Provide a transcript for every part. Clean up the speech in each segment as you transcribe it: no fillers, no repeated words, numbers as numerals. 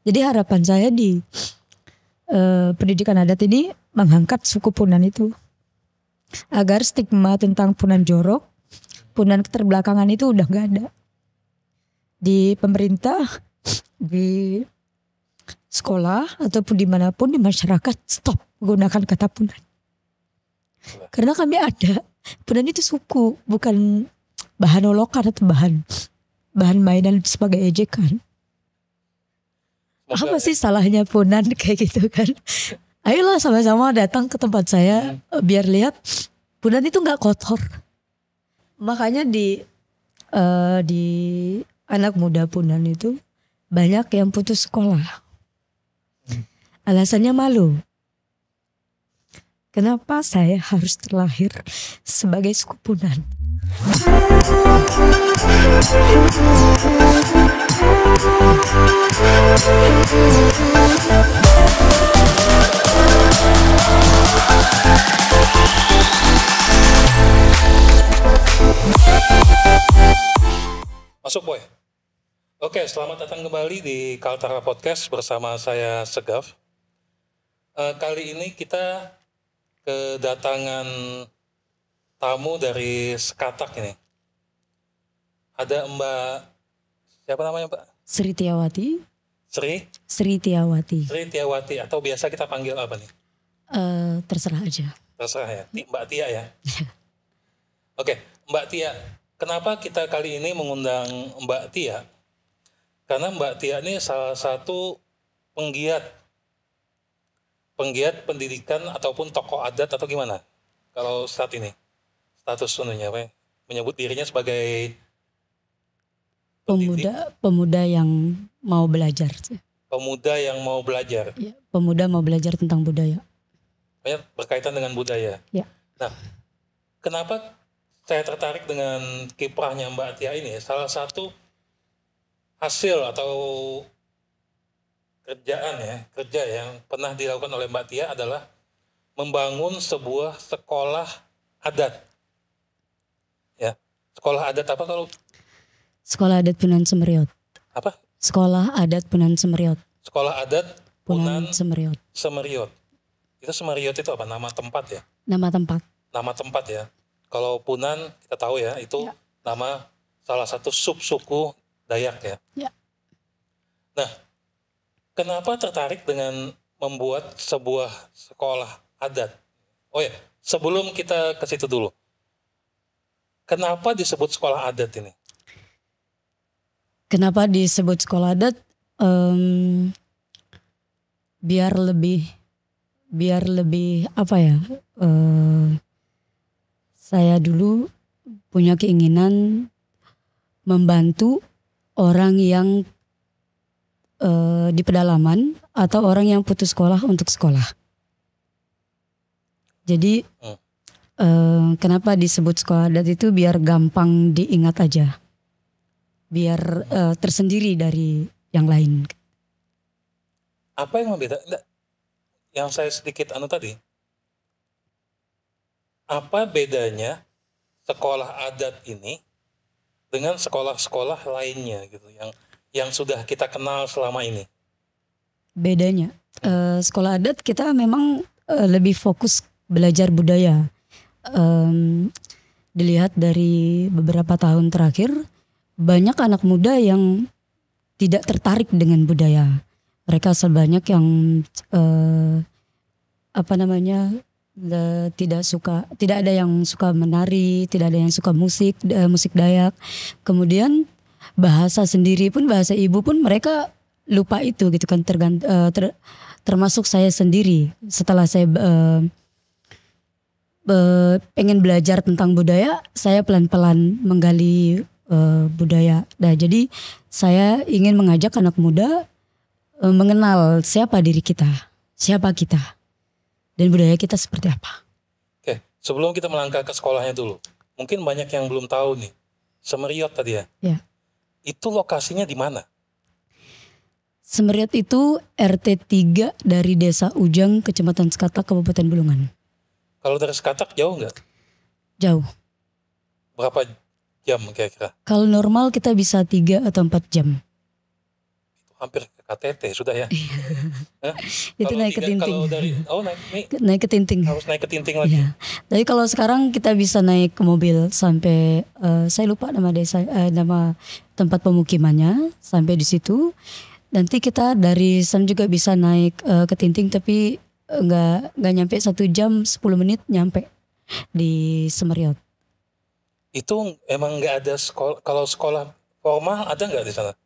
Jadi harapan saya di pendidikan adat ini mengangkat suku Punan itu. Agar stigma tentang Punan jorok, Punan keterbelakangan itu udah gak ada. Di pemerintah, di sekolah, ataupun dimanapun di masyarakat, stop menggunakan kata Punan. Karena kami ada, Punan itu suku, bukan bahan olokan atau bahan mainan sebagai ejekan. Apa sih salahnya Punan kayak gitu kan? Ayolah sama-sama datang ke tempat saya biar lihat Punan itu nggak kotor. Makanya di anak muda Punan itu banyak yang putus sekolah. Alasannya malu. Kenapa saya harus terlahir sebagai suku Punan? Masuk Boy. Oke, selamat datang kembali di Kaltara Podcast bersama saya Segaf. Kali ini kita kedatangan tamu dari Sekatak ini. Ada Mbak, siapa namanya Mbak? Sri Tiawati. Sri Tiawati atau biasa kita panggil apa nih? Terserah aja. Terserah ya, Mbak Tia ya. Oke, Mbak Tia. Kenapa kita kali ini mengundang Mbak Tia? Karena Mbak Tia ini salah satu penggiat pendidikan ataupun tokoh adat atau gimana? Kalau saat ini status sununya menyebut dirinya sebagai pemuda yang mau belajar. Pemuda yang mau belajar. Ya, pemuda mau belajar tentang budaya. Berkaitan dengan budaya. Ya. Nah, kenapa saya tertarik dengan kiprahnya Mbak Tia ini? Salah satu hasil atau kerja yang pernah dilakukan oleh Mbak Tia adalah membangun sebuah sekolah adat. Ya, sekolah adat apa kalau? Sekolah adat Punan Semeriot. Apa? Sekolah adat Punan Semeriot. Sekolah adat Punan Semeriot. Itu Semeriot itu apa? Nama tempat ya? Nama tempat ya. Kalau Punan kita tahu ya, itu nama salah satu sub-suku Dayak ya. Ya. Nah, kenapa tertarik dengan membuat sebuah sekolah adat? Oh ya, sebelum kita ke situ dulu. Kenapa disebut sekolah adat ini? Kenapa disebut sekolah adat? Biar lebih apa ya? Saya dulu punya keinginan membantu orang yang di pedalaman atau orang yang putus sekolah untuk sekolah. Jadi kenapa disebut sekolah adat itu biar gampang diingat aja, biar tersendiri dari yang lain. Apa yang membeda? Yang saya sedikit tadi. Apa bedanya sekolah adat ini dengan sekolah-sekolah lainnya gitu yang sudah kita kenal selama ini? Bedanya sekolah adat kita memang lebih fokus belajar budaya. Dilihat dari beberapa tahun terakhir banyak anak muda yang tidak tertarik dengan budaya. Mereka sebanyak yang tidak ada yang suka menari, tidak ada yang suka musik Dayak. Kemudian bahasa sendiri pun, bahasa ibu pun mereka lupa itu gitu kan, termasuk saya sendiri. Setelah saya pengen belajar tentang budaya, saya pelan-pelan menggali budaya. Nah, jadi saya ingin mengajak anak muda mengenal siapa diri kita, siapa kita. Dan budaya kita seperti apa? Oke, sebelum kita melangkah ke sekolahnya dulu, mungkin banyak yang belum tahu nih, Semeriot tadi ya. Ya. Itu lokasinya di mana? Semeriot itu RT 3 dari Desa Ujang, Kecamatan Sekatak, Kabupaten Bulungan. Kalau dari Sekatak jauh nggak? Jauh. Berapa jam kira-kira? Kalau normal kita bisa 3 atau 4 jam. Hampir KTT sudah ya. Hah? Itu Kalau naik ke tinting. Kalau dari Naik ke tinting. harus naik ke tinting lagi. Iya. Tapi kalau sekarang kita bisa naik ke mobil sampai saya lupa nama desa, nama tempat pemukimannya, sampai di situ. Nanti kita dari sana juga bisa naik ke tinting, tapi nggak nyampe 1 jam 10 menit nyampe di Semeriot. Itu emang nggak ada sekolah, kalau sekolah formal ada nggak di sana?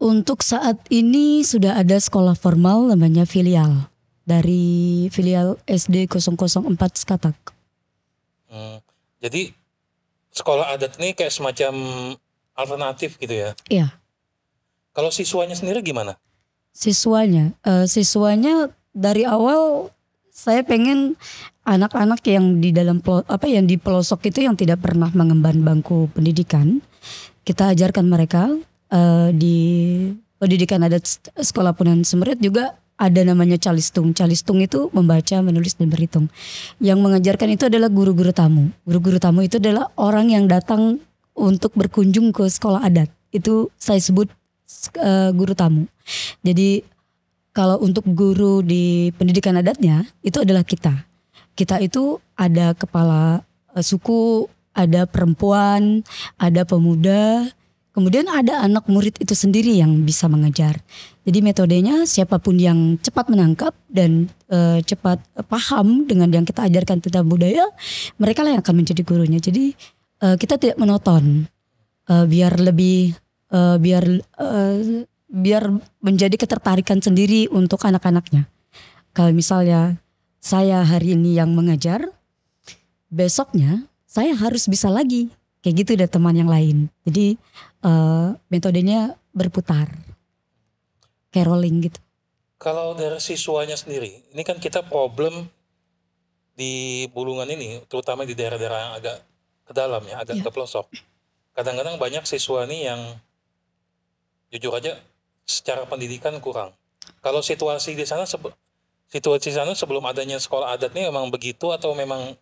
Untuk saat ini sudah ada sekolah formal namanya filial. Dari filial SD 004 Skatak. Jadi sekolah adat ini kayak semacam alternatif gitu ya? Iya. Kalau siswanya sendiri gimana? Siswanya dari awal saya pengen anak-anak yang di dalam yang di pelosok itu yang tidak pernah mengemban bangku pendidikan, kita ajarkan mereka. Di pendidikan adat sekolah Punan Semeriot juga ada namanya calistung. Calistung itu membaca, menulis, dan berhitung. Yang mengajarkan itu adalah guru-guru tamu. Guru-guru tamu itu adalah orang yang datang untuk berkunjung ke sekolah adat. Itu saya sebut guru tamu. Jadi kalau untuk guru di pendidikan adatnya itu adalah kita. Kita itu ada kepala suku, ada perempuan, ada pemuda. Kemudian ada anak murid itu sendiri yang bisa mengajar. Jadi metodenya siapapun yang cepat menangkap dan cepat paham dengan yang kita ajarkan tentang budaya, mereka lah yang akan menjadi gurunya. Jadi kita tidak menonton, biar menjadi ketertarikan sendiri untuk anak-anaknya. Kalau misalnya saya hari ini yang mengajar, besoknya saya harus bisa lagi. Kayak gitu ada teman yang lain. Jadi metodenya berputar. Kayak rolling gitu. Kalau dari siswanya sendiri, ini kan kita problem di Bulungan ini, terutama di daerah-daerah yang agak ke dalam ya, agak ke pelosok. Kadang-kadang banyak siswa nih yang jujur aja secara pendidikan kurang. Kalau situasi di sana sebelum adanya sekolah adat ini memang begitu atau memang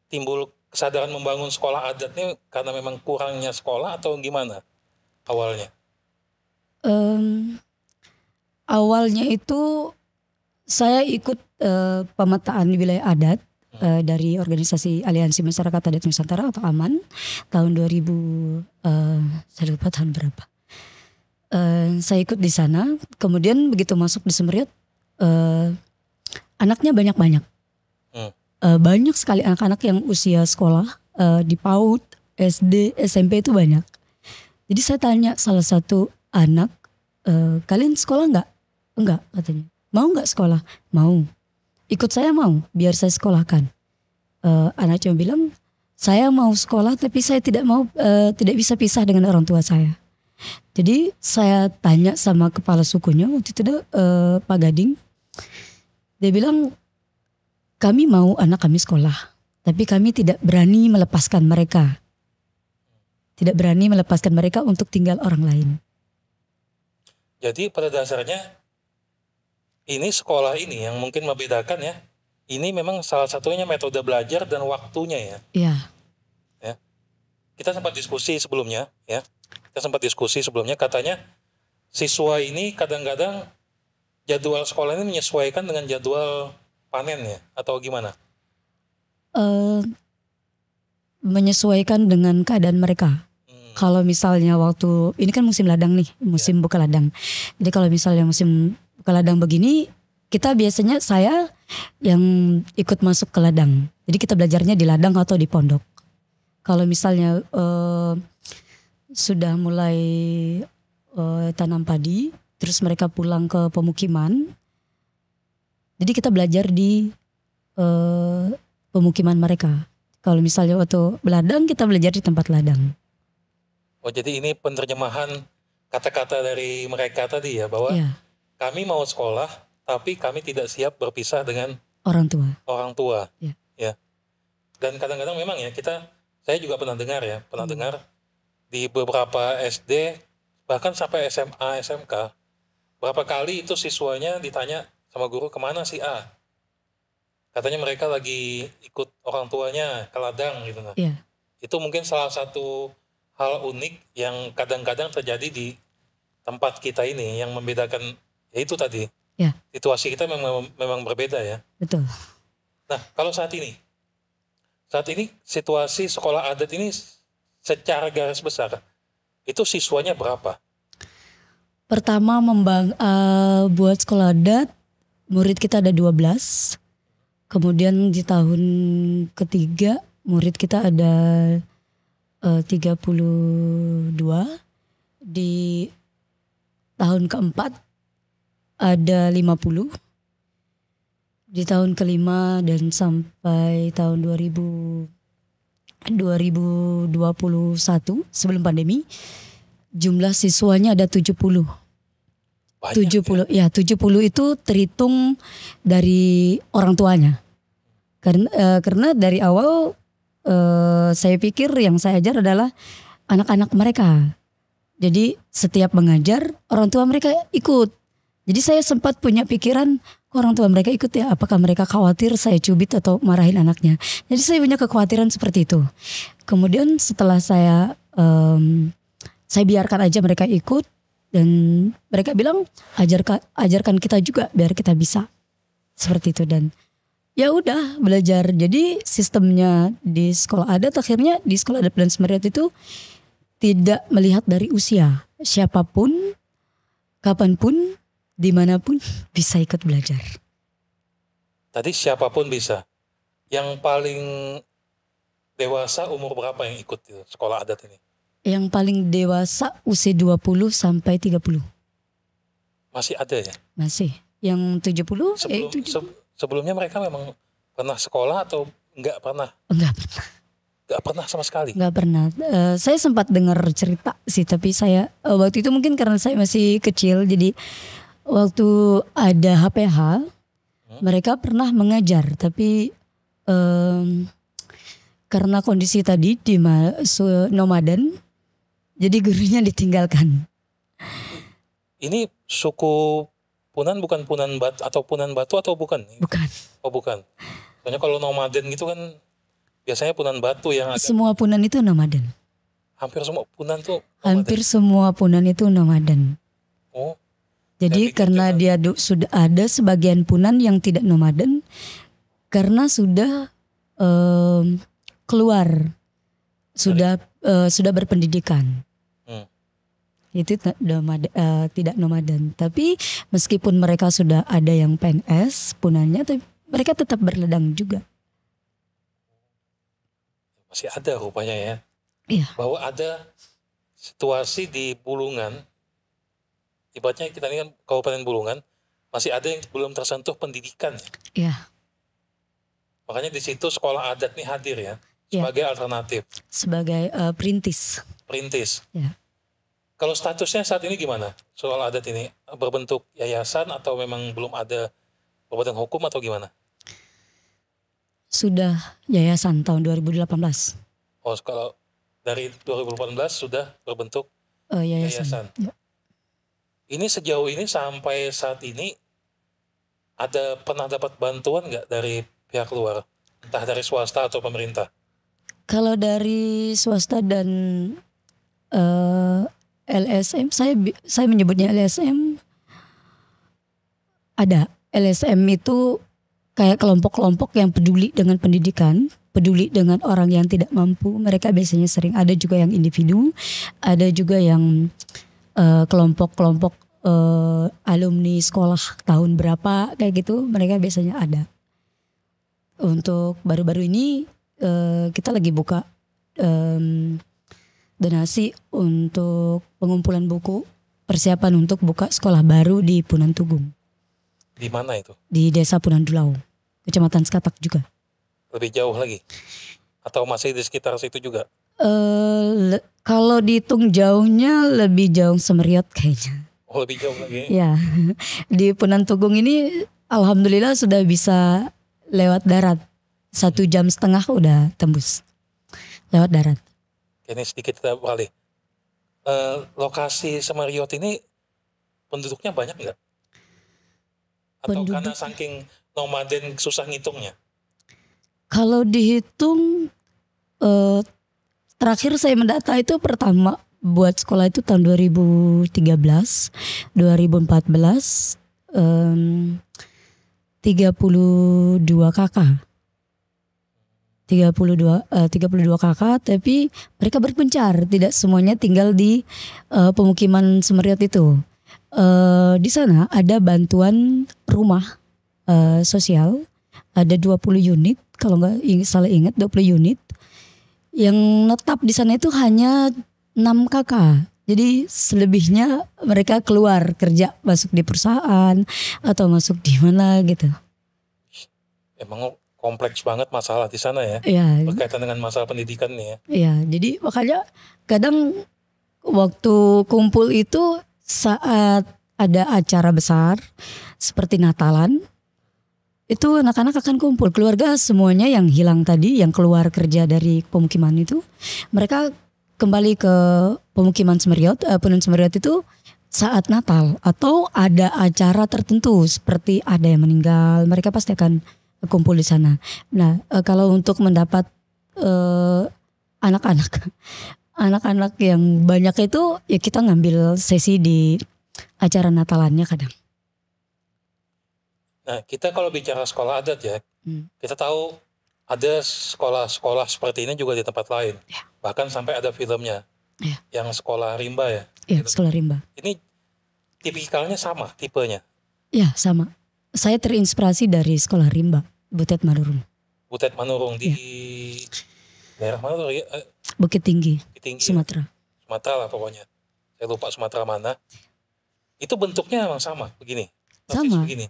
timbul kesadaran membangun sekolah adat ini karena memang kurangnya sekolah atau gimana awalnya? Awalnya itu saya ikut pemetaan wilayah adat dari organisasi Aliansi Masyarakat Adat Nusantara atau AMAN tahun 2000, saya lupa tahun berapa. Saya ikut di sana, kemudian begitu masuk di Semeriot, anaknya banyak-banyak. Banyak sekali anak-anak yang usia sekolah di PAUD, SD, SMP itu banyak. Jadi saya tanya salah satu anak, kalian sekolah nggak? Enggak katanya. Mau nggak sekolah? Mau. Ikut saya mau, biar saya sekolahkan. Anak cuma bilang, saya mau sekolah tapi saya tidak bisa pisah dengan orang tua saya. Jadi saya tanya sama kepala sukunya waktu itu Pak Gading, dia bilang, kami mau anak kami sekolah, tapi kami tidak berani melepaskan mereka. Tidak berani melepaskan mereka untuk tinggal orang lain. Jadi pada dasarnya ini sekolah ini yang mungkin membedakan ya. Ini memang salah satunya metode belajar dan waktunya ya. Iya. Ya. Kita sempat diskusi sebelumnya ya. Katanya siswa ini kadang-kadang jadwal sekolah ini menyesuaikan dengan jadwal panen ya atau gimana? Menyesuaikan dengan keadaan mereka. Kalau misalnya waktu ini kan musim ladang nih, musim buka ladang. Jadi kalau misalnya musim buka ladang begini, kita biasanya saya yang ikut masuk ke ladang. Jadi kita belajarnya di ladang atau di pondok. Kalau misalnya sudah mulai tanam padi, terus mereka pulang ke pemukiman. Jadi kita belajar di pemukiman mereka. Kalau misalnya waktu beladang, kita belajar di tempat ladang. Oh, jadi ini penerjemahan kata-kata dari mereka tadi ya, bahwa kami mau sekolah tapi kami tidak siap berpisah dengan orang tua. Ya. Dan kadang-kadang memang ya saya juga pernah dengar di beberapa SD bahkan sampai SMA, SMK, berapa kali itu siswanya ditanya sama guru, kemana si A? Katanya mereka lagi ikut orang tuanya ke ladang gitu. Itu mungkin salah satu hal unik yang kadang-kadang terjadi di tempat kita ini yang membedakan ya itu tadi. Ya. Situasi kita memang berbeda ya. Betul. Nah, kalau saat ini situasi sekolah adat ini secara garis besar itu siswanya berapa? Pertama buat sekolah adat murid kita ada 12. Kemudian di tahun ketiga murid kita ada 32. Di tahun keempat ada 50. Di tahun kelima dan sampai tahun 2021 sebelum pandemi jumlah siswanya ada 70. Banyak 70 ya 70 itu terhitung dari orang tuanya. Karena dari awal saya pikir yang saya ajar adalah anak-anak mereka. Jadi setiap mengajar orang tua mereka ikut. Jadi saya sempat punya pikiran orang tua mereka ikut ya, apakah mereka khawatir saya cubit atau marahin anaknya. Jadi saya punya kekhawatiran seperti itu. Kemudian setelah saya biarkan aja mereka ikut dan mereka bilang ajarkan kita juga biar kita bisa seperti itu. Dan ya udah belajar. Jadi sistemnya di sekolah adat akhirnya di sekolah adat Bulan Semeriot itu tidak melihat dari usia, siapapun, kapanpun, dimanapun bisa ikut belajar. Tadi siapapun bisa. Yang paling dewasa umur berapa yang ikut itu, sekolah adat ini? Yang paling dewasa usia 20 sampai 30. Masih ada ya? Masih. Yang 70 sebelumnya mereka memang pernah sekolah atau enggak pernah? Enggak pernah. Enggak pernah sama sekali? Enggak pernah. Saya sempat dengar cerita sih, tapi saya waktu itu mungkin karena saya masih kecil, jadi waktu ada HPH mereka pernah mengajar, tapi karena kondisi tadi di nomaden, jadi gurunya ditinggalkan. Ini suku Punan bukan Punan Batu atau bukan? Bukan. Oh bukan. Soalnya kalau nomaden gitu kan biasanya Punan Batu yang ada. Semua Punan itu nomaden. Hampir semua Punan tuh nomaden. Hampir semua Punan itu nomaden. Oh. Jadi karena dia sudah ada sebagian Punan yang tidak nomaden karena sudah keluar, sudah berpendidikan. Itu tidak nomaden. Tapi meskipun mereka sudah ada yang PNS Punannya, tapi mereka tetap berledang juga. Masih ada rupanya ya. Iya. Bahwa ada situasi di Bulungan. Ibaratnya kita ini kan Kabupaten Bulungan, masih ada yang belum tersentuh pendidikan. Iya. Makanya di situ sekolah adat ini hadir ya, sebagai alternatif. Sebagai perintis. Perintis. Ya. Kalau statusnya saat ini gimana? Soal adat ini berbentuk yayasan atau memang belum ada berbadan hukum atau gimana? Sudah yayasan tahun 2018. Oh, kalau dari 2018 sudah berbentuk yayasan. Ya. Ini sejauh ini sampai saat ini pernah dapat bantuan nggak dari pihak luar, entah dari swasta atau pemerintah? Kalau dari swasta dan LSM, saya menyebutnya LSM. Ada LSM itu kayak kelompok-kelompok yang peduli dengan pendidikan, peduli dengan orang yang tidak mampu. Mereka biasanya sering, ada juga yang individu, ada juga yang kelompok-kelompok alumni sekolah tahun berapa kayak gitu. Mereka biasanya ada. Untuk baru-baru ini kita lagi buka donasi untuk pengumpulan buku, persiapan untuk buka sekolah baru di Punan Tugung. Di mana itu? Di Desa Punan Dulau, Kecamatan Skatak juga. Lebih jauh lagi? Atau masih di sekitar situ juga? Kalau dihitung jauhnya lebih jauh Semeriot kayaknya. Oh, lebih jauh lagi? Ya, di Punan Tugung ini alhamdulillah sudah bisa lewat darat. 1,5 jam udah tembus lewat darat. Ini sedikit kita beralih. Lokasi Semeriot ini penduduknya banyak nggak? Atau karena saking nomaden susah ngitungnya? Kalau dihitung terakhir saya mendata itu pertama buat sekolah itu tahun 2013, 2014, 32 kakak. 32 kakak, tapi mereka berpencar, tidak semuanya tinggal di pemukiman Semeriot itu. Di sana ada bantuan rumah sosial, ada 20 unit, kalau nggak salah ingat 20 unit. Yang netap di sana itu hanya 6 kakak. Jadi selebihnya mereka keluar kerja, masuk di perusahaan atau masuk di mana gitu. Emang kompleks banget masalah di sana ya, Ya, berkaitan dengan masalah pendidikan nih ya. ya, jadi makanya kadang waktu kumpul itu saat ada acara besar seperti Natalan, itu anak-anak akan kumpul, keluarga semuanya yang hilang tadi, yang keluar kerja dari pemukiman itu, mereka kembali ke pemukiman Semeriot, Punan Semeriot itu saat Natal atau ada acara tertentu seperti ada yang meninggal, mereka pasti akan kumpul di sana. Nah, kalau untuk mendapat anak-anak yang banyak itu, ya kita ngambil sesi di acara Natalannya kadang. Nah, kita kalau bicara sekolah adat ya, kita tahu ada sekolah-sekolah seperti ini juga di tempat lain. Ya. Bahkan sampai ada filmnya, yang sekolah rimba ya. Ya, sekolah rimba. Ini tipikalnya sama, tipenya. Ya, sama. Saya terinspirasi dari sekolah rimba, Butet Manurung. Butet Manurung di daerah mana tuh? Bukit Tinggi, Sumatera. Sumatera. Sumatera lah pokoknya. Saya lupa Sumatera mana. Itu bentuknya emang sama, begini. Sama. Begini.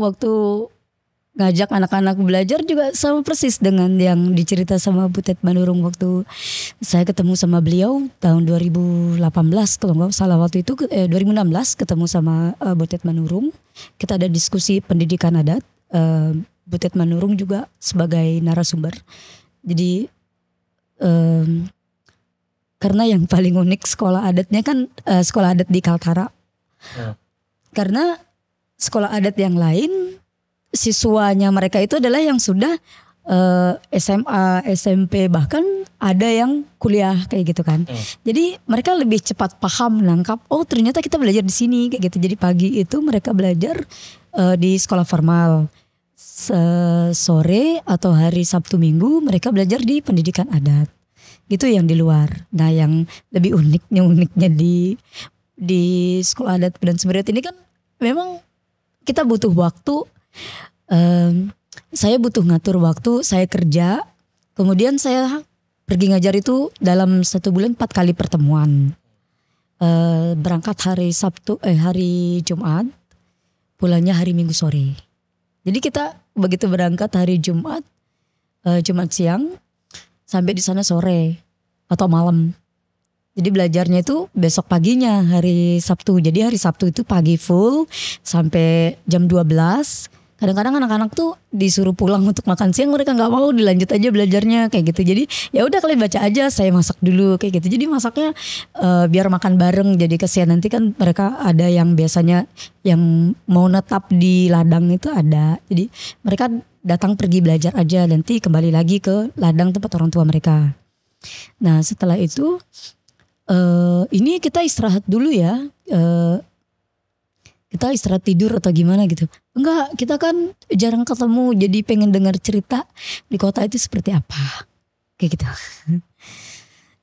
Waktu ngajak anak-anak belajar juga sama persis dengan yang dicerita sama Butet Manurung waktu saya ketemu sama beliau tahun 2018 kalau nggak salah, waktu itu 2016 ketemu sama Butet Manurung. Kita ada diskusi pendidikan adat. Butet Manurung juga sebagai narasumber. Jadi karena yang paling unik sekolah adatnya kan sekolah adat di Kaltara. Karena sekolah adat yang lain siswanya mereka itu adalah yang sudah SMA, SMP, bahkan ada yang kuliah kayak gitu kan. Jadi mereka lebih cepat paham, nangkap, oh ternyata kita belajar di sini kayak gitu. Jadi pagi itu mereka belajar di sekolah formal. Sore atau hari Sabtu Minggu mereka belajar di pendidikan adat. Gitu yang di luar. Nah, yang lebih uniknya di sekolah adat Punan Semeriot ini kan memang kita butuh waktu. Saya butuh ngatur waktu, saya kerja, kemudian saya pergi ngajar itu dalam 1 bulan 4 kali pertemuan. Berangkat hari Jumat, pulangnya hari Minggu sore. Jadi kita begitu berangkat hari Jumat siang, sampai di sana sore atau malam. Jadi belajarnya itu besok paginya hari Sabtu. Jadi hari Sabtu itu pagi full sampai jam 12. Kadang-kadang anak-anak tuh disuruh pulang untuk makan siang, mereka nggak mau, dilanjut aja belajarnya kayak gitu. Jadi ya udah kalian baca aja, saya masak dulu kayak gitu. Jadi masaknya biar makan bareng. Jadi kesian nanti kan mereka ada yang biasanya yang mau netap di ladang itu ada. Jadi mereka datang pergi belajar aja, nanti kembali lagi ke ladang tempat orang tua mereka. Nah setelah itu ini kita istirahat dulu ya. Kita istirahat tidur atau gimana gitu. Enggak, kita kan jarang ketemu, jadi pengen dengar cerita di kota itu seperti apa. Kayak gitu.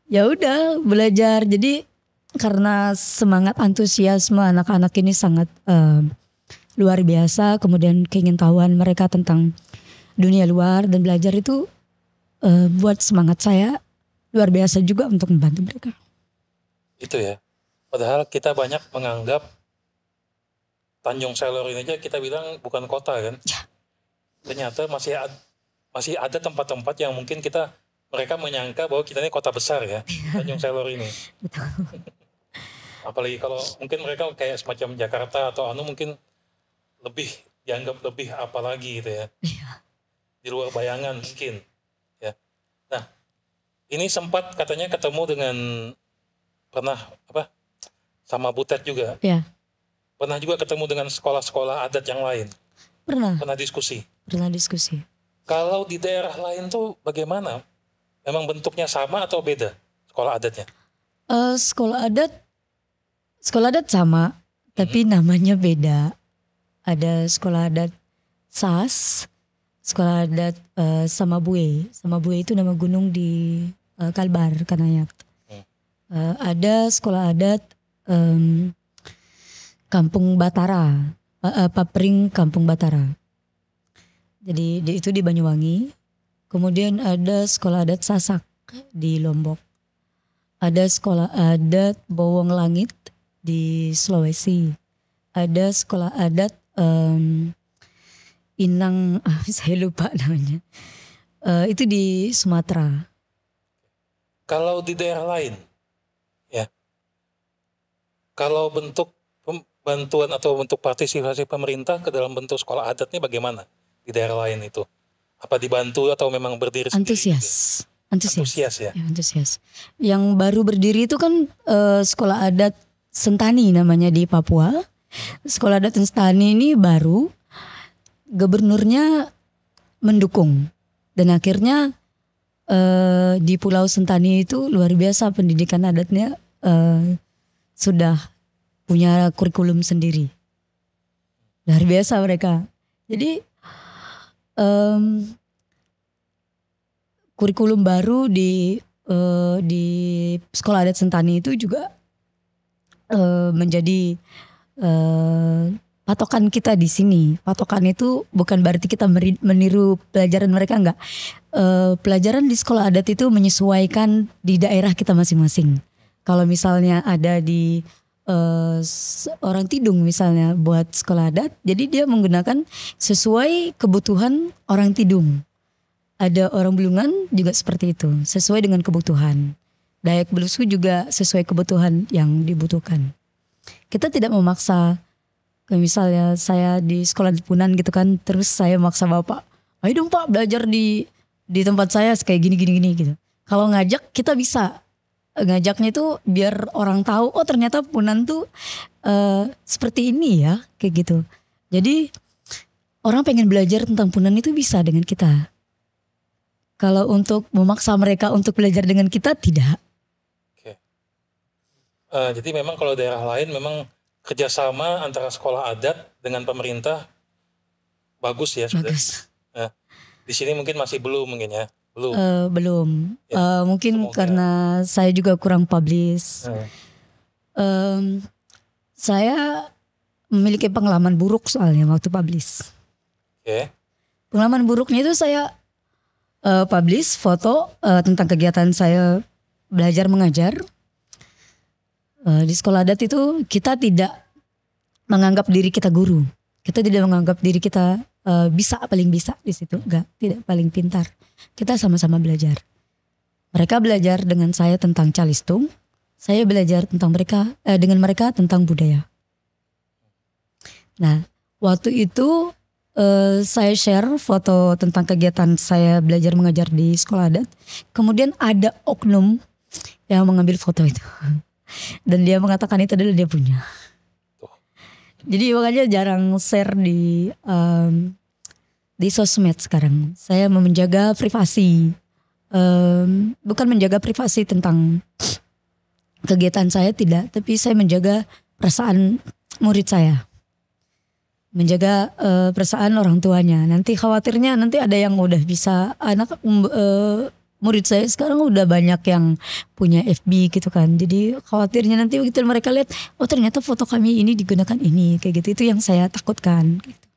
Ya udah belajar. Jadi karena semangat antusiasme anak-anak ini sangat luar biasa. Kemudian keingintahuan mereka tentang dunia luar dan belajar itu buat semangat saya luar biasa juga untuk membantu mereka. Itu ya. Padahal kita banyak menganggap Tanjung Selor ini aja kita bilang bukan kota kan. Ya. Ternyata masih ada tempat-tempat yang mungkin mereka menyangka bahwa kita ini kota besar ya. Tanjung Selor ini. Betul. Apalagi kalau mungkin mereka kayak semacam Jakarta atau mungkin dianggap lebih apalagi gitu ya. Iya. Di luar bayangan mungkin. Ya. Nah, ini sempat katanya ketemu dengan sama Butet juga. Ya. Pernah juga ketemu dengan sekolah-sekolah adat yang lain? Pernah diskusi? Pernah diskusi. Kalau di daerah lain tuh bagaimana? Memang bentuknya sama atau beda sekolah adatnya? Sekolah adat sama, tapi namanya beda. Ada sekolah adat SAS, sekolah adat Samabue. Samabue itu nama gunung di Kalbar, Kanayat. Ada sekolah adat Kampung Batara, Papring Kampung Batara. Jadi itu di Banyuwangi. Kemudian ada sekolah adat Sasak di Lombok. Ada sekolah adat Bowong Langit di Sulawesi. Ada sekolah adat Inang, saya lupa namanya. Itu di Sumatera. Kalau di daerah lain, ya, kalau bentuk bantuan atau bentuk partisipasi pemerintah ke dalam bentuk sekolah adat ini bagaimana di daerah lain itu? Apa dibantu atau memang berdiri sendiri? Antusias ya. Antusias. Yang baru berdiri itu kan sekolah adat Sentani namanya di Papua. Sekolah adat Sentani ini baru, gubernurnya mendukung dan akhirnya di Pulau Sentani itu luar biasa pendidikan adatnya, sudah punya kurikulum sendiri. Luar biasa mereka. Jadi kurikulum baru di sekolah adat Sentani itu juga menjadi patokan kita di sini. Patokan itu bukan berarti kita meniru pelajaran mereka, enggak. Pelajaran di sekolah adat itu menyesuaikan di daerah kita masing-masing. Kalau misalnya ada di orang Tidung misalnya buat sekolah adat, jadi dia menggunakan sesuai kebutuhan orang Tidung. Ada orang Bulungan juga seperti itu, sesuai dengan kebutuhan. Dayak Belusu juga sesuai kebutuhan yang dibutuhkan. Kita tidak memaksa. Misalnya saya di sekolah di Punan gitu kan, terus saya maksa bapak, ayo dong pak belajar di tempat saya kayak gini gitu. Kalau ngajak kita bisa, ngajaknya itu biar orang tahu, oh ternyata Punan tuh seperti ini ya, kayak gitu. Jadi orang pengen belajar tentang Punan itu bisa dengan kita. Kalau untuk memaksa mereka untuk belajar dengan kita, tidak. Oke. Jadi memang kalau daerah lain memang kerjasama antara sekolah adat dengan pemerintah bagus ya sudah. Bagus. Di sini mungkin masih belum mungkin ya. Belum. Ya, mungkin semoga. karena saya juga kurang publish. Saya memiliki pengalaman buruk soalnya waktu publish. Oke. Pengalaman buruknya itu saya publish foto tentang kegiatan saya belajar mengajar. Di sekolah adat itu kita tidak menganggap diri kita guru. Kita tidak menganggap diri kita paling bisa di situ. Enggak, tidak paling pintar. Kita sama-sama belajar. Mereka belajar dengan saya tentang calistung. Saya belajar tentang dengan mereka tentang budaya. Nah, waktu itu saya share foto tentang kegiatan saya belajar mengajar di sekolah adat. Kemudian ada oknum yang mengambil foto itu. Dan dia mengatakan itu adalah dia punya. Jadi makanya jarang share di sosmed sekarang. Saya menjaga privasi. Bukan menjaga privasi tentang kegiatan saya, tidak. Tapi saya menjaga perasaan murid saya. Menjaga perasaan orang tuanya. Nanti khawatirnya nanti ada yang udah bisa, murid saya sekarang udah banyak yang punya FB gitu kan. Jadi khawatirnya nanti begitu mereka lihat, oh ternyata foto kami ini digunakan ini, kayak gitu. Itu yang saya takutkan. Gitu.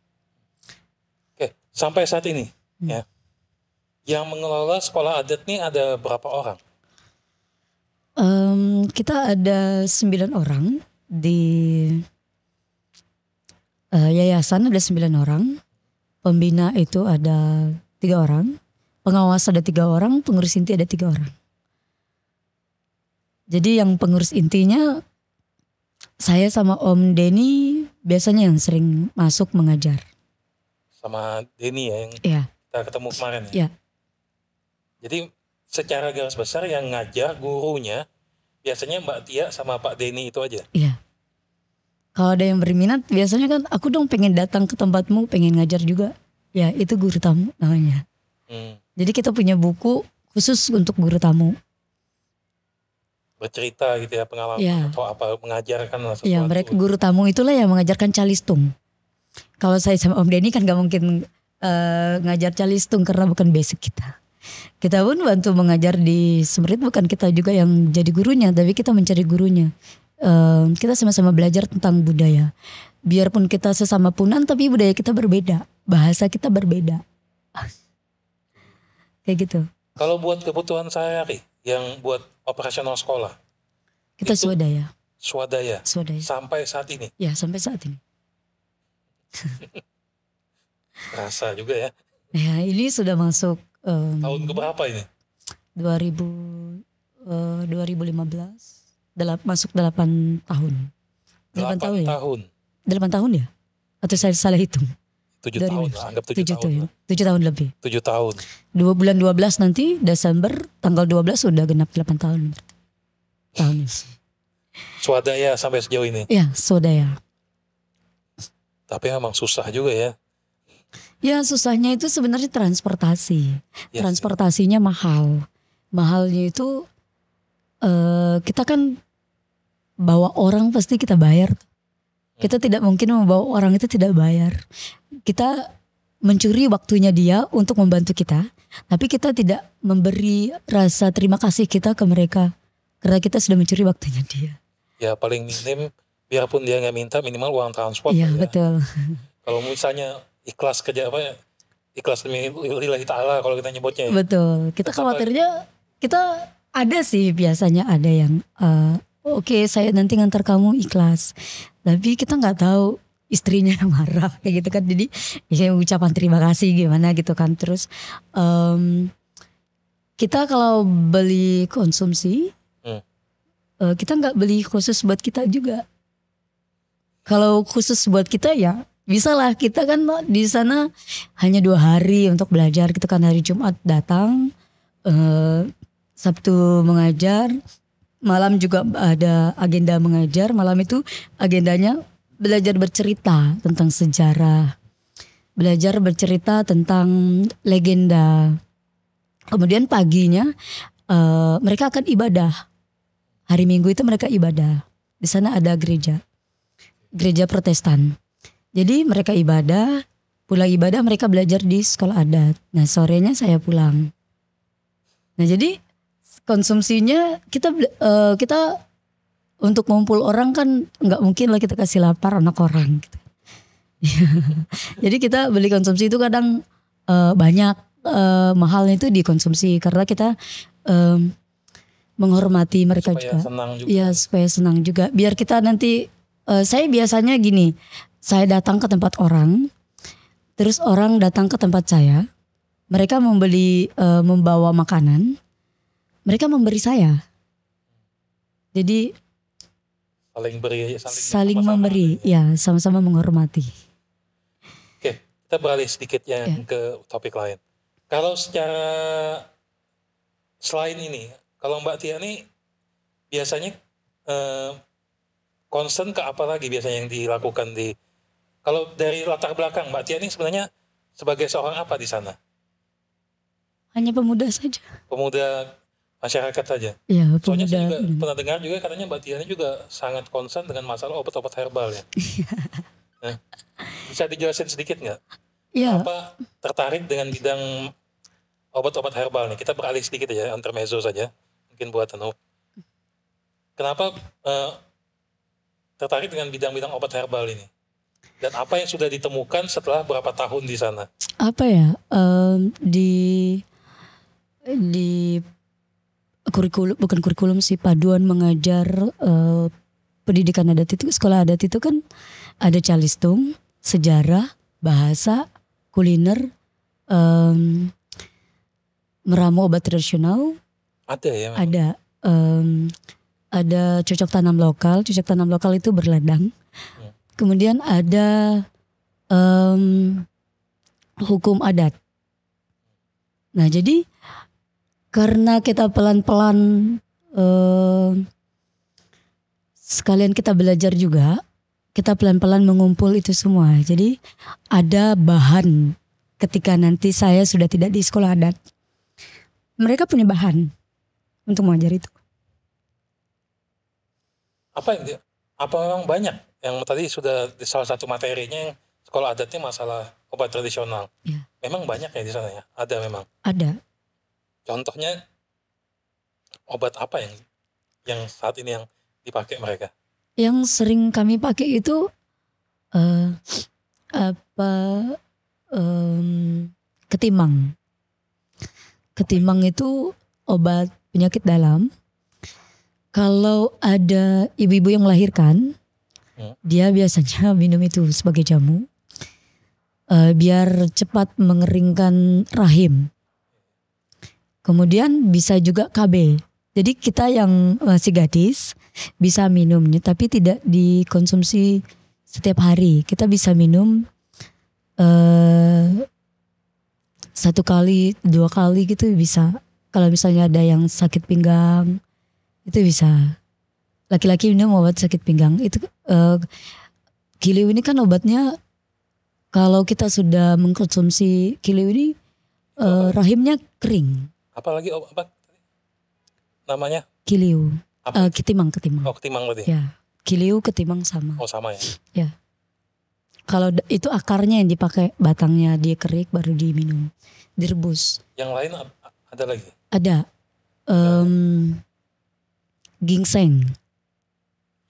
Oke, sampai saat ini ya, yang mengelola sekolah adat ini ada berapa orang? Kita ada 9 orang di yayasan, ada 9 orang. Pembina itu ada 3 orang. Pengawas ada 3 orang, pengurus inti ada 3 orang. Jadi yang pengurus intinya saya sama Om Denny biasanya yang sering masuk mengajar. Sama Denny ya yang kita ketemu kemarin ya. Iya. Jadi secara garis besar yang ngajar gurunya biasanya Mbak Tia sama Pak Denny itu aja. Iya. Kalau ada yang berminat biasanya kan aku dong pengen datang ke tempatmu, pengen ngajar juga. Ya itu guru tamu namanya. Jadi kita punya buku khusus untuk guru tamu. bercerita gitu ya, pengalaman Ya. atau apa, mengajarkan sesuatu. Ya, mereka guru tamu itulah yang mengajarkan calistung. Kalau saya sama Om Denny kan gak mungkin ngajar calistung karena bukan basic kita. Kita pun bantu mengajar di Semrit, bukan kita juga yang jadi gurunya, tapi kita mencari gurunya. Kita sama-sama belajar tentang budaya. Biarpun kita sesama Punan, tapi budaya kita berbeda, bahasa kita berbeda. Kayak gitu. Kalau buat kebutuhan sehari-hari, yang buat operasional sekolah, Kita Itu- swadaya. swadaya, Swadaya. sampai saat ini, Ya, sampai saat ini. rasa juga ya. Ya, ini sudah masuk Tahun keberapa ini? 2015. Masuk 8 tahun. 8 tahun ya? tahun. 8 tahun ya? Atau saya salah hitung? 7 tahun, anggap 7 tahun. 7 tahun lebih. 7 tahun. 2 bulan 12 nanti Desember tanggal 12 sudah genap 8 tahun. Swadaya sampai sejauh ini. Ya, swadaya. Tapi memang susah juga ya. Ya, susahnya itu sebenarnya transportasi. Yes. Transportasinya mahal. Mahalnya itu kita kan bawa orang pasti kita bayar. Kita tidak mungkin membawa orang itu tidak bayar. Kita mencuri waktunya dia untuk membantu kita. Tapi kita tidak memberi rasa terima kasih kita ke mereka. Karena kita sudah mencuri waktunya dia. Ya paling minim, biarpun dia nggak minta, minimal uang transport. Iya, ya. betul. Kalau misalnya ikhlas kerja apa ya, ikhlas demi lillahi ta'ala kalau kita nyebutnya ya. Betul. Kita khawatirnya, kita ada sih biasanya ada yang oke, saya nanti ngantar kamu ikhlas. Tapi kita nggak tahu istrinya marah kayak gitu kan. Jadi ya ucapan terima kasih gimana gitu kan. Terus kita kalau beli konsumsi, kita nggak beli khusus buat kita juga. Kalau khusus buat kita ya bisa lah, kita kan di sana hanya 2 hari untuk belajar. Kita kan hari Jumat datang, Sabtu mengajar, malam juga ada agenda mengajar. Malam itu agendanya belajar bercerita tentang sejarah, belajar bercerita tentang legenda. Kemudian paginya mereka akan ibadah. Hari Minggu itu mereka ibadah. Di sana ada gereja Protestan. Jadi mereka ibadah, pulang ibadah mereka belajar di sekolah adat. Nah, sorenya saya pulang. Nah, jadi konsumsinya kita untuk ngumpul orang kan nggak mungkin lah kita kasih lapar anak orang. Gitu. Jadi kita beli konsumsi itu kadang banyak, mahalnya itu dikonsumsi karena kita menghormati mereka Supaya juga. senang juga. Iya, supaya senang juga. Biar kita nanti, saya biasanya gini, saya datang ke tempat orang, terus orang datang ke tempat saya, mereka membawa makanan, mereka memberi saya. Jadi Saling beri, saling sama-sama. memberi, ya sama-sama menghormati. Oke, kita beralih sedikit yang ke topik lain. Kalau secara selain ini, kalau Mbak Tia ini biasanya concern ke apa lagi biasanya yang dilakukan kalau dari latar belakang Mbak Tia ini sebenarnya sebagai seorang apa di sana? Hanya pemuda saja. Pemuda masyarakat saja. Ya, Soalnya saya pemuda. juga pernah dengar juga katanya Mbak Tia ini juga sangat concern dengan masalah obat-obat herbal ya. Nah, bisa dijelasin sedikit nggak? Ya, Apa tertarik dengan bidang obat-obat herbal nih? Kita beralih sedikit ya, intermezzo saja. Mungkin buat kenapa tertarik dengan bidang-bidang obat herbal ini? Dan apa yang sudah ditemukan setelah berapa tahun di sana? apa ya? Di kurikulum, bukan kurikulum sih, paduan mengajar pendidikan adat itu, sekolah adat itu kan ada calistung, sejarah, bahasa, kuliner, meramu obat tradisional, Ada ya? memang? ada cocok tanam lokal. Cocok tanam lokal itu berladang. Kemudian ada hukum adat. Nah, jadi karena kita pelan-pelan sekalian kita belajar juga, kita pelan-pelan mengumpul itu semua. Jadi ada bahan ketika nanti saya sudah tidak di sekolah adat. Mereka punya bahan untuk mengajar itu. Apa memang banyak yang tadi sudah di salah satu materinya yang sekolah adatnya masalah obat tradisional. Ya. Memang banyak ya di sana ya? Ada memang. Ada. Contohnya obat apa yang saat ini yang dipakai mereka? Yang sering kami pakai itu ketimang. Ketimang itu obat penyakit dalam. Kalau ada ibu-ibu yang melahirkan, dia biasanya minum itu sebagai jamu, biar cepat mengeringkan rahim. Kemudian bisa juga KB. Jadi kita yang masih gadis bisa minumnya, tapi tidak dikonsumsi setiap hari. Kita bisa minum 1 kali, 2 kali gitu bisa. Kalau misalnya ada yang sakit pinggang, itu bisa. Laki-laki minum obat sakit pinggang. Itu Kiliu ini kan obatnya, kalau kita sudah mengkonsumsi Kiliu ini rahimnya kering. Apalagi obat namanya? Kiliu. Ketimang. Oh, ketimang berarti. Ya, Kiliu ketimang sama. Oh, sama ya. Ya. Kalau itu akarnya yang dipakai, batangnya dia kerik baru diminum, direbus. Yang lain ada lagi? Ada ginseng.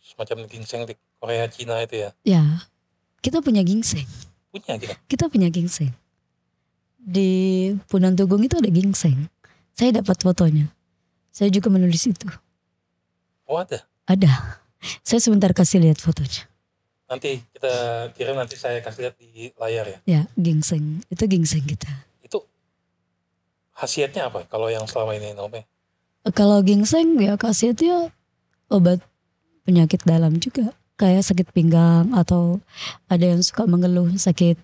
Semacam ginseng di Korea, Cina itu ya? Ya, kita punya ginseng. Punya kita? Kita punya ginseng. Di Punan Tugung itu ada ginseng. Saya dapat fotonya. Saya juga menulis itu. Oh, ada? Ada. Saya sebentar kasih lihat fotonya. Nanti kita kirim, nanti saya kasih lihat di layar ya. Ya, ginseng. Itu ginseng kita. Itu khasiatnya apa kalau yang selama ini Nome? Kalau ginseng ya khasiatnya obat penyakit dalam juga. Kayak sakit pinggang atau ada yang suka mengeluh sakit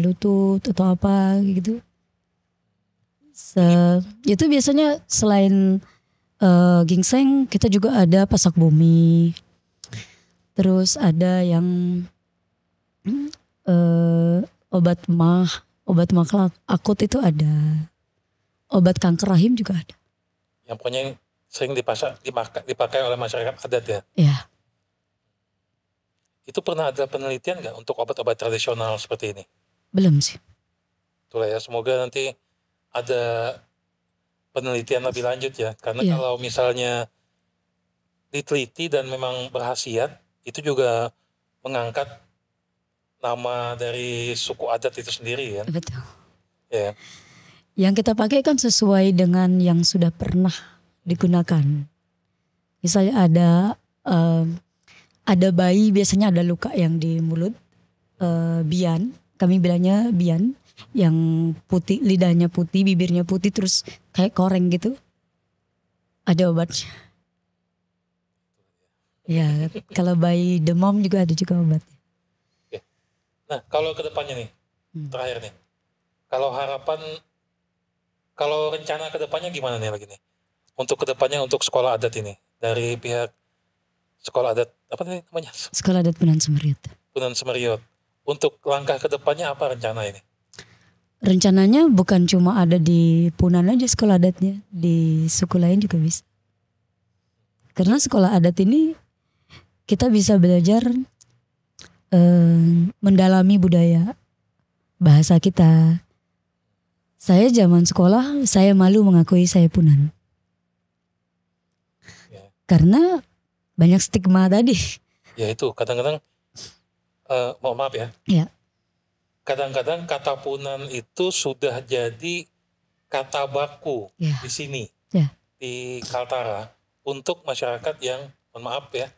lutut atau apa gitu. Itu biasanya selain ginseng kita juga ada pasak bumi. Terus ada yang obat mah akut itu ada. Obat kanker rahim juga ada. Yang pokoknya sering dipakai oleh masyarakat adat ya? Ya. Itu pernah ada penelitian nggak untuk obat-obat tradisional seperti ini? Belum sih. Itulah ya, semoga nanti ada penelitian lebih lanjut ya. Karena kalau misalnya diteliti dan memang berkhasiat, itu juga mengangkat nama dari suku adat itu sendiri ya. Betul. Ya. Yang kita pakai kan sesuai dengan yang sudah pernah digunakan. Misalnya ada bayi biasanya ada luka yang di mulut, bian, kami bilangnya bian, yang putih, lidahnya putih, bibirnya putih terus kayak koreng gitu. Ada obatnya. Ya, kalau bayi demam juga ada juga obatnya. Oke. Nah, kalau kedepannya nih, terakhir nih, kalau rencana kedepannya gimana nih lagi nih? Untuk kedepannya untuk sekolah adat ini dari pihak sekolah adat apa nih namanya? Sekolah adat Punan Semeriut. Punan Semeriut. Untuk langkah kedepannya apa rencana ini? Rencananya bukan cuma ada di Punan aja sekolah adatnya, di suku lain juga bisa. Karena sekolah adat ini kita bisa belajar mendalami budaya, bahasa kita. Saya zaman sekolah, saya malu mengakui saya Punan. Ya. Karena banyak stigma tadi. Ya itu, kadang-kadang, mohon maaf ya. Ya. Kadang-kadang kata Punan itu sudah jadi kata baku di sini, di Kaltara, untuk masyarakat yang, mohon maaf ya,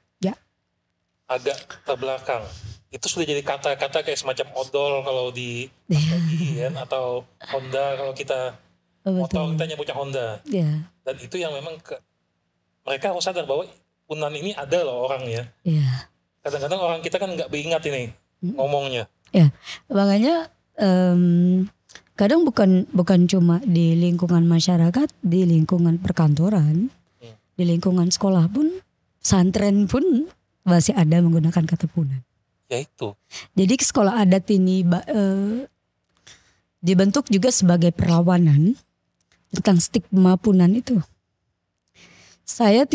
agak terbelakang. Itu sudah jadi kata-kata kayak semacam odol kalau di bagian, atau Honda kalau kita motor kita nyebutnya Honda. Ya. Dan itu yang memang mereka harus sadar bahwa Punan ini ada loh orangnya. Ya. Kadang-kadang orang kita kan nggak beringat ini ngomongnya. Ya, makanya kadang bukan cuma di lingkungan masyarakat, di lingkungan perkantoran, di lingkungan sekolah pun, santren pun masih ada menggunakan kata Punan. Ya itu. Jadi sekolah adat ini dibentuk juga sebagai perlawanan tentang stigma Punan itu. Saya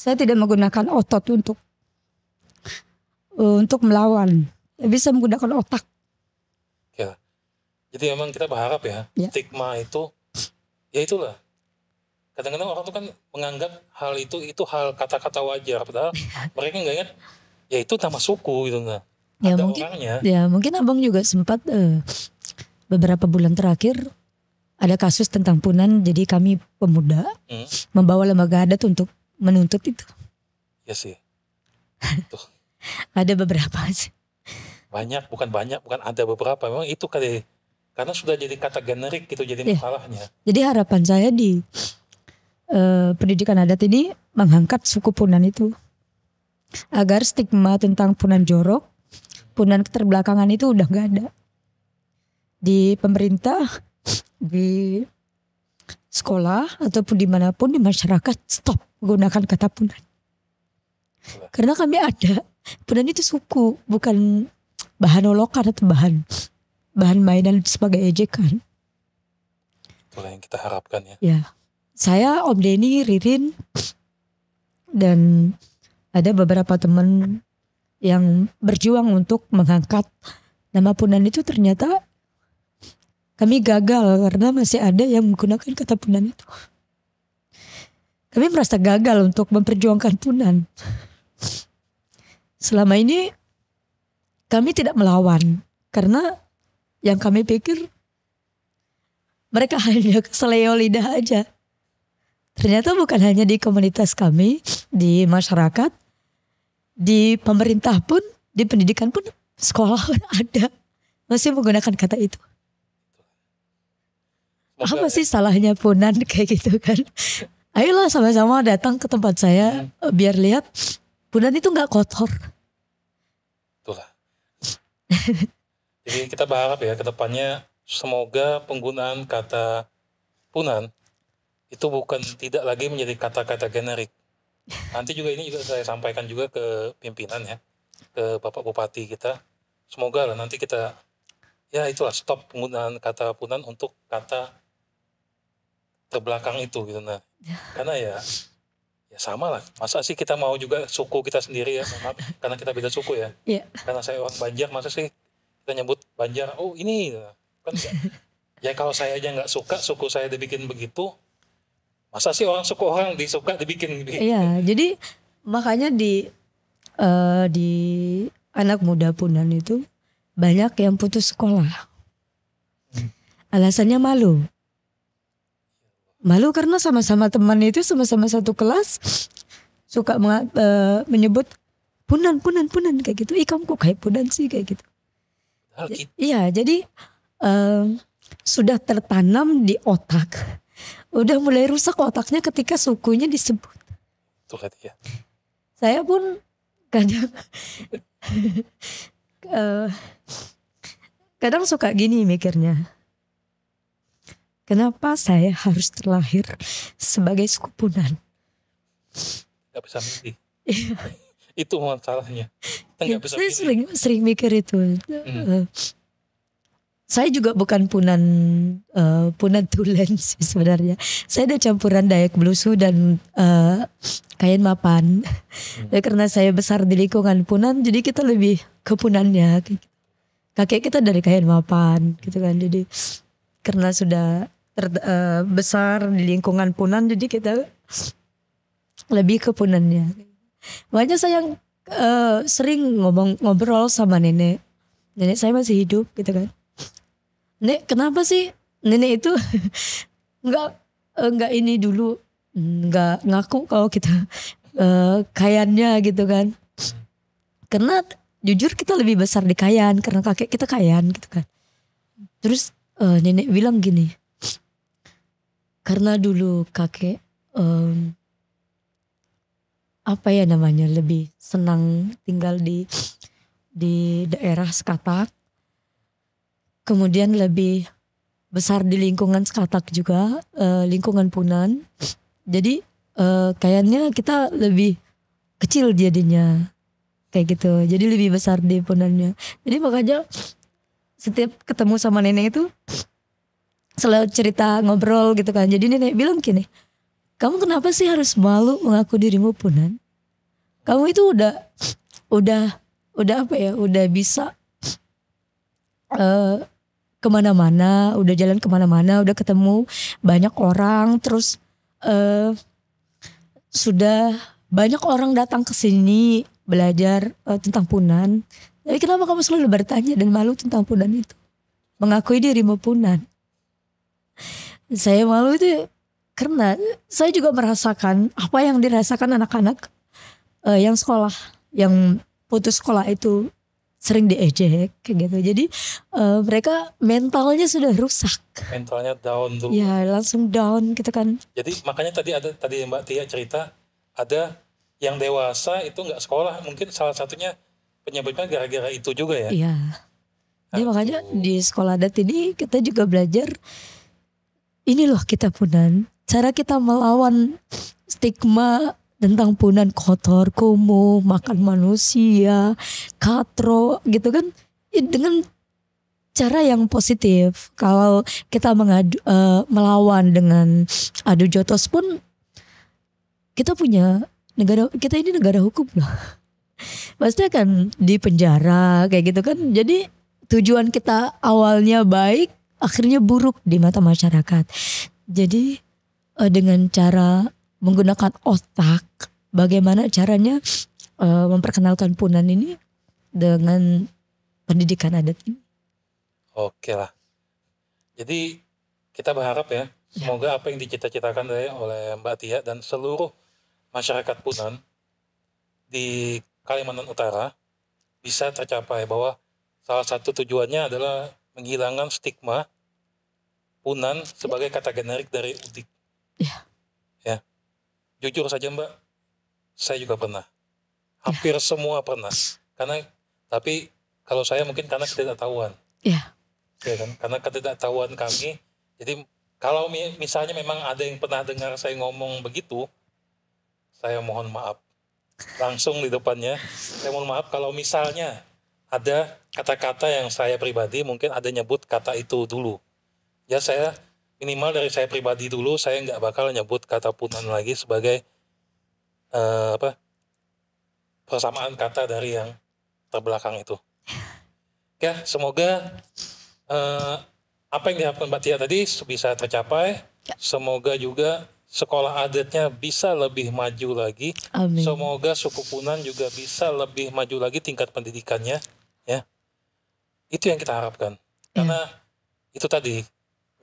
Saya tidak menggunakan otot untuk melawan. Saya bisa menggunakan otak. Ya. Jadi memang kita berharap ya, stigma itu, ya itulah. Kadang-kadang orang tuh kan menganggap hal itu hal kata-kata wajar, padahal mereka nggak ingat, ya itu nama suku gitu nah. Ya, Ada mungkin, orangnya. ya mungkin abang juga sempat beberapa bulan terakhir ada kasus tentang Punan, jadi kami pemuda membawa lembaga adat untuk menuntut itu. Ya sih. Tuh. Ada beberapa sih. Bukan ada beberapa. Memang itu kali, karena sudah jadi kata generik gitu jadi masalahnya. Jadi harapan saya di pendidikan adat ini mengangkat suku Punan itu, agar stigma tentang Punan jorok, Punan keterbelakangan itu udah gak ada. Di pemerintah, di sekolah, ataupun dimanapun di masyarakat, stop menggunakan kata Punan. Karena kami ada, Punan itu suku, bukan bahan olokan atau bahan mainan sebagai ejekan. Itulah yang kita harapkan ya. Ya, saya, Om Denny, Ririn, dan ada beberapa teman yang berjuang untuk mengangkat nama Punan itu, ternyata kami gagal karena masih ada yang menggunakan kata Punan itu. Kami merasa gagal untuk memperjuangkan Punan. Selama ini kami tidak melawan karena yang kami pikir mereka hanya keseleo lidah aja. Ternyata bukan hanya di komunitas kami, di masyarakat, di pemerintah pun, di pendidikan pun, sekolah pun ada masih menggunakan kata itu. Apa sih salahnya Punan kayak gitu kan? Ayolah sama-sama datang ke tempat saya biar lihat Punan itu nggak kotor. Itulah. Jadi kita berharap ya ke depannya semoga penggunaan kata Punan itu tidak lagi menjadi kata-kata generik. Nanti juga ini juga saya sampaikan juga ke pimpinan ya, ke Bapak Bupati kita. Semoga lah nanti kita ya itulah stop penggunaan kata Punan untuk kata terbelakang itu gitu nah. Karena ya sama lah. Masa sih kita mau juga suku kita sendiri ya, maaf, karena kita beda suku ya. Yeah. Karena saya orang Banjar, masa sih kita nyebut Banjar, oh ini kan ya kalau saya aja nggak suka suku saya dibikin begitu, masa sih suku orang disuka dibikin begitu. Iya, jadi makanya di anak muda Punan itu banyak yang putus sekolah. Alasannya malu. Malu karena sama-sama teman itu sama-sama satu kelas suka menyebut Punan kayak gitu. Ih kamu kok kayak Punan sih kayak gitu. Iya, jadi sudah tertanam di otak. Udah mulai rusak otaknya ketika sukunya disebut. Tuh ya. Saya pun kadang suka gini mikirnya. Kenapa saya harus terlahir sebagai suku Punan? Gak bisa milih. Itu masalahnya. Saya sering mikir itu. Saya juga bukan Punan Tulen sih sebenarnya. Saya ada campuran Dayak Belusu dan Kayen Mapan. Karena saya besar di lingkungan Punan, jadi kita lebih ke Punannya. Kakek kita dari Kayen Mapan gitu kan. Jadi karena sudah besar di lingkungan Punan, jadi kita lebih ke Punannya. Makanya saya sering ngobrol sama nenek. Nenek saya masih hidup gitu kan. Nek, kenapa sih nenek itu nggak ini dulu, nggak ngaku kalau kita Kayannya gitu kan? Karena jujur kita lebih besar di Kayan karena kakek kita Kayan gitu kan. Terus nenek bilang gini, karena dulu kakek apa ya namanya, lebih senang tinggal di daerah Sekatak. Kemudian lebih besar di lingkungan Sekatak juga, lingkungan Punan. Jadi kayaknya kita lebih kecil jadinya, kayak gitu. Jadi lebih besar di Punannya. Jadi makanya setiap ketemu sama nenek itu selalu cerita ngobrol gitu kan. Jadi nenek bilang gini, kamu kenapa sih harus malu mengaku dirimu punan? Kamu itu udah apa ya? Udah bisa kemana-mana, udah jalan kemana-mana, udah ketemu banyak orang, terus sudah banyak orang datang ke sini belajar tentang punan. Tapi kenapa kamu selalu bertanya dan malu tentang punan itu? Mengakui dirimu punan. Saya malu itu karena saya juga merasakan apa yang dirasakan anak-anak yang sekolah, yang putus sekolah itu sering diejek kayak gitu. Jadi mereka mentalnya sudah rusak. Mentalnya down dulu. Ya langsung down gitu kan. Jadi makanya tadi Mbak Tia cerita ada yang dewasa itu nggak sekolah, mungkin salah satunya penyebabnya gara-gara itu juga ya. Iya. Jadi makanya di sekolah adat ini kita juga belajar ini loh kita punan. Cara kita melawan stigma tentang punan kotor, kumuh, makan manusia, katro gitu kan. Dengan cara yang positif. Kalau kita melawan dengan adu jotos pun kita punya kita ini negara hukum loh. Pasti akan di penjara kayak gitu kan. Jadi tujuan kita awalnya baik, akhirnya buruk di mata masyarakat. Jadi dengan cara menggunakan otak, bagaimana caranya memperkenalkan punan ini dengan pendidikan adat ini. Oke lah. Jadi kita berharap ya, semoga apa yang dicita-citakan oleh Mbak Tia dan seluruh masyarakat Punan di Kalimantan Utara bisa tercapai, bahwa salah satu tujuannya adalah menghilangkan stigma Punan sebagai kata generik dari Udik. Ya. Jujur saja Mbak, saya juga pernah. Hampir semua pernah. Tapi kalau saya mungkin karena ketidaktahuan. Ya kan? Karena ketidaktahuan kami. Jadi kalau misalnya memang ada yang pernah dengar saya ngomong begitu, saya mohon maaf. Langsung di depannya, saya mohon maaf kalau misalnya ada kata-kata yang saya pribadi mungkin ada nyebut kata itu dulu. Ya saya minimal dari saya pribadi dulu, saya nggak bakal nyebut kata punan lagi sebagai persamaan kata dari yang terbelakang itu. Ya, semoga apa yang diharapkan Mbak Tia tadi bisa tercapai. Semoga juga sekolah adatnya bisa lebih maju lagi. Amin. Semoga suku Punan juga bisa lebih maju lagi tingkat pendidikannya. Ya, itu yang kita harapkan. Karena itu tadi,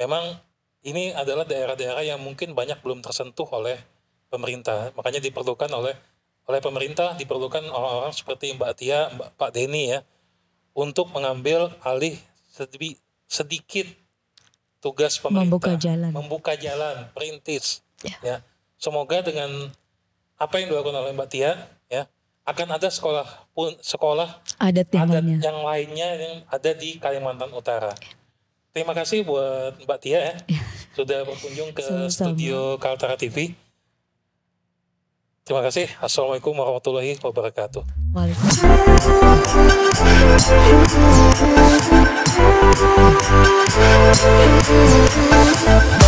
memang ini adalah daerah-daerah yang mungkin banyak belum tersentuh oleh pemerintah. Makanya diperlukan oleh pemerintah, diperlukan orang-orang seperti Mbak Tia, Pak Denny ya, untuk mengambil alih sedikit tugas pemerintah. Membuka jalan, perintis. Ya. Semoga dengan apa yang dilakukan oleh Mbak Tia, ya, akan ada sekolah adat yang lainnya yang ada di Kalimantan Utara. Terima kasih buat Mbak Tia ya, sudah berkunjung ke studio Kaltara TV. Terima kasih. Assalamualaikum warahmatullahi wabarakatuh. Waalaikumsalam.